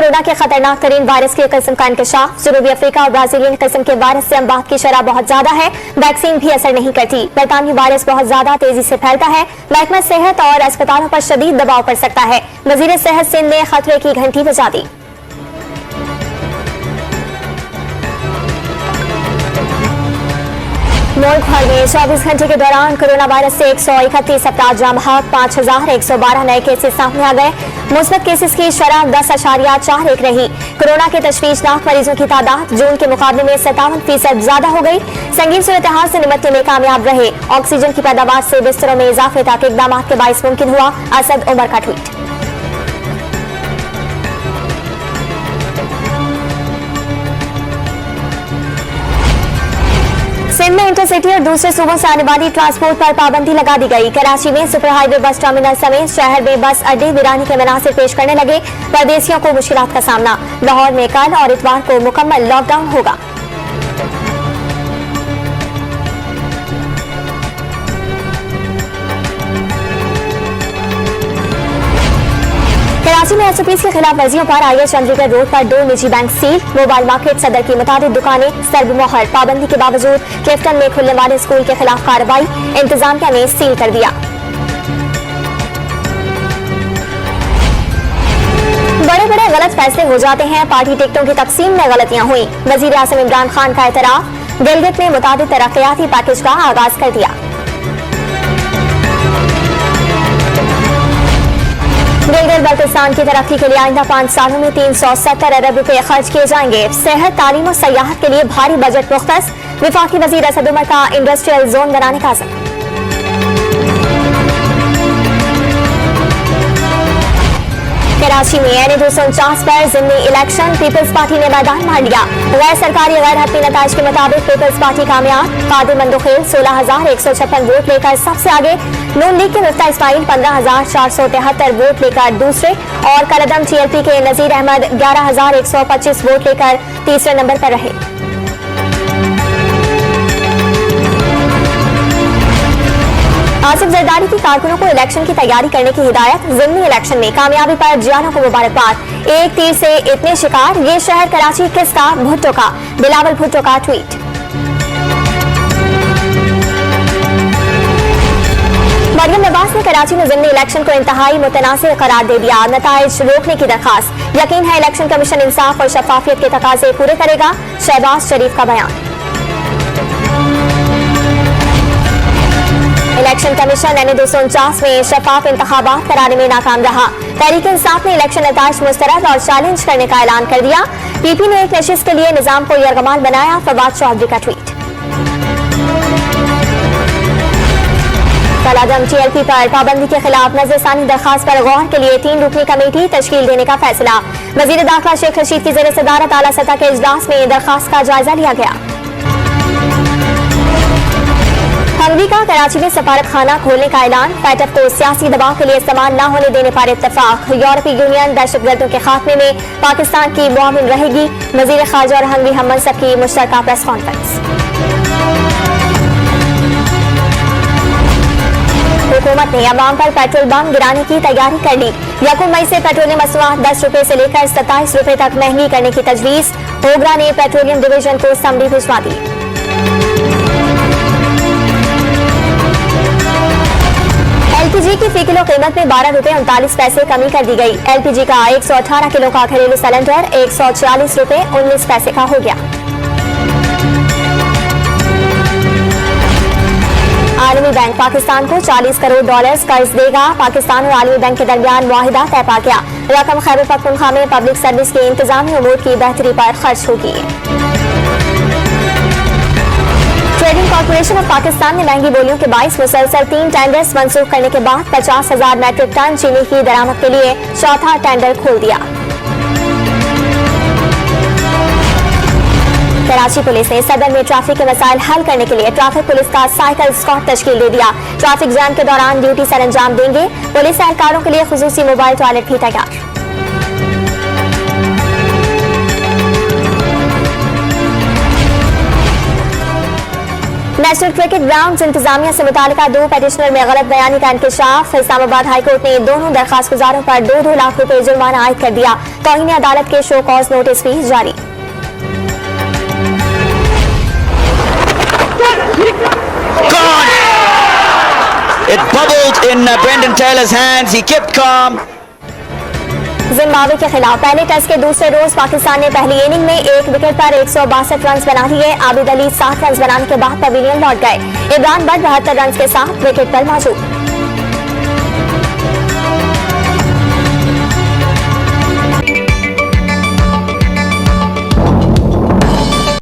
Corona के खतरनाक तरीन वायरस की किस्म का इंकशाफ। जनूबी अफ्रीका और ब्राजीलियन किस्म के वायरस से अमवात की शरह बहुत ज्यादा है। वैक्सीन भी असर नहीं करती। बरतानवी वायरस बहुत ज्यादा तेजी से फैलता है। महकमा सेहत और अस्पतालों पर शदीद दबाव पड़ सकता है। वजीर सेहत सिंध ने खतरे की घंटी बजा दी। मुल्क भर में 24 घंटे के दौरान कोरोना वायरस से 131 अफराद जाँ बहक, 5112 नए केसेस सामने आ गए। मुस्बत केसेस की शरह 10.41 रही। कोरोना के तशवीशनाक मरीजों की तादाद जून के मुकाबले में 57% ज्यादा हो गई। संगीन सूरत-ए-हाल से निपटने में कामयाब रहे। ऑक्सीजन की पैदावार से बिस्तरों में इजाफे तक इकदाम के बाइस मुमकिन हुआ। असद उमर का ट्वीट। सिंध में इंटरसिटी और दूसरे सूबों से आने वाली ट्रांसपोर्ट पर पाबंदी लगा दी गई। कराची में सुपर हाईवे बस टर्मिनल समेत शहर में बस अड्डे वीरानी के मनासिर पेश करने लगे। परदेशियों को मुश्किलात का सामना। लाहौर में कल और इतवार को मुकम्मल लॉकडाउन होगा। कराची में एसओपीज के खिलाफ वर्जियों पर आईए चंडीगढ़ रोड पर 2 निजी बैंक सील। मोबाइल मार्केट सदर की मुताबिक दुकानें सर्वमोहर। पाबंदी के बावजूद क्लिफ्टन में खुलने वाले स्कूल के खिलाफ कार्रवाई। इंतजामिया ने सील कर दिया। बड़े बड़े गलत फैसले हो जाते हैं। पार्टी टिकटों की तकसीम में गलतियां हुई। वजीर आज़म इमरान खान का एतराफ। गिलगित में मुताबिक तरक्याती पैकेज का आगाज कर दिया। गिलगित बल्तिस्तान की तरक्की के लिए आइंदा 5 सालों में 370 अरब रुपए खर्च किए जाएंगे। सेहत, तालीम और सयाहत के लिए भारी बजट मुख्तस। विफाकी वजीर असद उमर का इंडस्ट्रियल जोन बनाने का अज़्म। कराची में NA 249 पर ज़िमनी इलेक्शन। पीपल्स पार्टी ने मैदान मार लिया। गैर सरकारी गैर हतमी नताइज के मुताबिक पीपल्स पार्टी कामयाब। कादिर मंदोखेल 16,156 वोट लेकर सबसे आगे। नून लीग के मुफ्ता इस्माइल 15,473 वोट लेकर दूसरे और कलदम TLP के नजीर अहमद 11,125 वोट लेकर तीसरे नंबर पर रहे। आसिफ जरदारी की कारकुनों को इलेक्शन की तैयारी करने की हिदायत। ज़िमनी इलेक्शन में कामयाबी पर जियानों को मुबारकबाद। एक तीर से इतने शिकार, ये शहर कराची किसका? भुट्टो का। बिलावल भुट्टो का ट्वीट। मरियम नवाज ने कराची में ज़िमनी इलेक्शन को इंतहाई मुतनासिब करार दे दिया। नताइज रोकने की दरखास्त। यकीन है इलेक्शन कमीशन इंसाफ और शफाफियत के तकाजे पूरे करेगा। शहबाज शरीफ का बयान। इलेक्शन कमीशन NA 249 में शफाफ इंतखाबात कराने में नाकाम रहा। तहरीक इंसाफ ने इलेक्शन नताइज मुस्तरद और चैलेंज करने का ऐलान कर दिया। PP ने एक नशिस्त के लिए निजाम को यरगमाल बनाया। फवाद चौधरी का ट्वीट। कलदम TLP पर पाबंदी के खिलाफ नजरसानी दरखास्त पर गौर के लिए 3 रुकनी कमेटी तश्कील देने का फैसला। वजीर दाखिला शेख रशीद की ज़ेर सदारत आला सतह के इजलास में दरखास्त का जायजा लिया गया। हंगरी का कराची में सफारत खाना खोलने का ऐलान। पैटफ को सियासी दबाव के लिए इस्तेमाल न होने देने पर इत्तफाक। यूरोपीय यूनियन दहशतगर्दों के खात्मे में पाकिस्तान की मुआविन रहेगी। वजीर खारजा और हंगरी हम मनसब की मुश्तरका प्रेस कॉन्फ्रेंस। हुकूमत ने अवाम पर पेट्रोल बम गिराने की तैयारी कर ली। 1 मई से पेट्रोलियम मसनूआत 10 रुपए से लेकर 27 रुपए तक महंगी करने की तजवीज। ओगरा ने पेट्रोलियम डिवीजन को समरी भिजवा दी। LPG की फी किलो कीमत में 12 रुपए 39 पैसे कमी कर दी गई। LPG का 118 किलो का घरेलू सिलेंडर 146 रुपए 19 पैसे का हो गया। आलमी बैंक पाकिस्तान को $40 करोड़ कर्ज देगा। पाकिस्तान और आलमी बैंक के दरमियान मुआहिदा तय पा गया। रकम खैबर पख्तूनख्वा में पब्लिक सर्विस के इंतजामी उमूर की बेहतरी पर खर्च होगी। ट्रेडिंग कॉर्पोरेशन ऑफ पाकिस्तान ने महंगी बोलियों के बाइस मुसलसल 3 टेंडर्स मंसूख करने के बाद 50,000 मैट्रिक टन चीनी की दरामद के लिए चौथा टेंडर खोल दिया। कराची पुलिस ने सदर में ट्रैफिक के मसाइल हल करने के लिए ट्रैफिक पुलिस का साइकिल स्क्वाड तश्कील दे दिया। ट्रैफिक जैम के दौरान ड्यूटी सर अंजाम देंगे। पुलिस एहलकारों के लिए खुसूसी मोबाइल टॉयलेट भी तैयार। नेशनल क्रिकेट ग्राउंड इंतजामिया से मुतालिका 2 पेटिशनर में गलत बयानी का इंकशाफ। इस्लामाबाद हाईकोर्ट ने दोनों दरखास्त गुजारों पर 2-2 लाख रुपए जुर्माना आयद कर दिया। तौहीन अदालत के शो कॉज नोटिस भी जारी। It bubbled in Brendan Taylor's hands. He kept calm. Zimbabwe के खिलाफ पहले टेस्ट के दूसरे रोज पाकिस्तान ने पहली इनिंग में 1 विकेट पर 162 रन बना लिए। आबिद अली 7 रन बनाने के बाद पवेलियन लौट गए। इमरान बट 72 रन के साथ विकेट पर मौजूद।